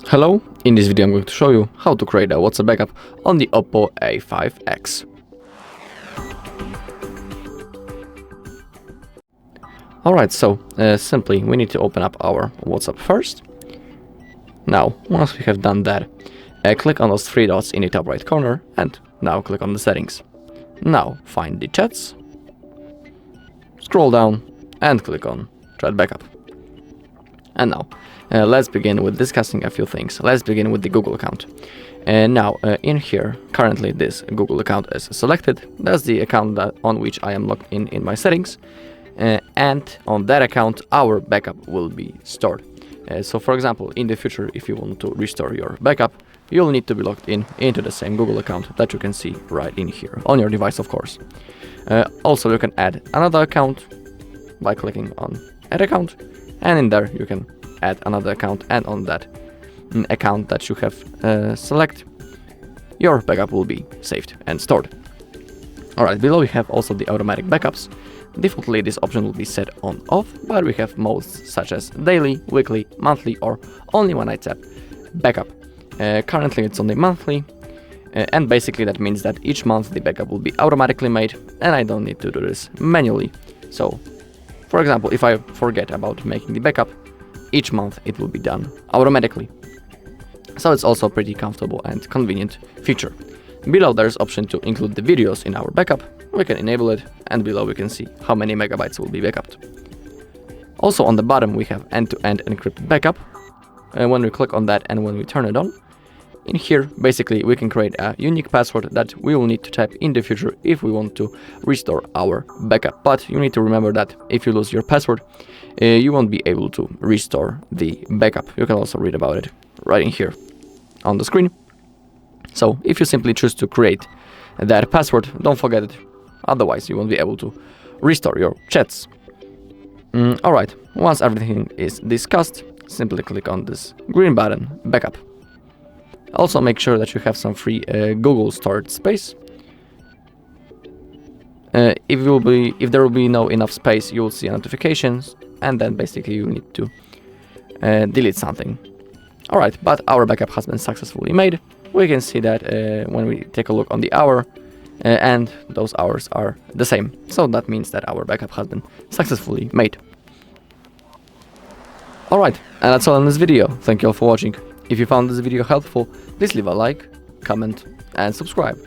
Hello, in this video I'm going to show you how to create a WhatsApp backup on the OPPO A5x. Alright, so simply we need to open up our WhatsApp first. Now, once we have done that, click on those three dots in the top right corner and now click on the settings. Now find the chats, scroll down and click on chat backup. And now, let's begin with discussing a few things. Let's begin with the Google account. Now, in here, currently this Google account is selected. That's the account on which I am logged in my settings. And on that account, our backup will be stored. So, for example, in the future, if you want to restore your backup, you'll need to be logged into the same Google account that you can see right in here, on your device, of course. Also, you can add another account by clicking on Add Account. And in there you can add another account, and on that account that you have select, your backup will be saved and stored. Alright, below we have also the automatic backups. Defaultly this option will be set on off, but we have modes such as daily, weekly, monthly, or only when I tap backup. Currently it's only monthly, and basically that means that each month the backup will be automatically made and I don't need to do this manually. So for example, if I forget about making the backup, each month it will be done automatically. So it's also a pretty comfortable and convenient feature. Below there's option to include the videos in our backup. We can enable it, and below we can see how many megabytes will be backed. Also on the bottom we have end-to-end encrypted backup. And when we click on that and when we turn it on, in here, basically, we can create a unique password that we will need to type in the future if we want to restore our backup. But you need to remember that if you lose your password, you won't be able to restore the backup. You can also read about it right in here on the screen. So if you simply choose to create that password, don't forget it. Otherwise, you won't be able to restore your chats. Alright, once everything is discussed, simply click on this green button, Backup. Also make sure that you have some free Google storage space. If there will be no enough space, you will see notifications, and then basically you need to delete something. Alright, but our backup has been successfully made. We can see that when we take a look on the hour, and those hours are the same. So that means that our backup has been successfully made. Alright, and that's all in this video. Thank you all for watching. If you found this video helpful, please leave a like, comment and subscribe.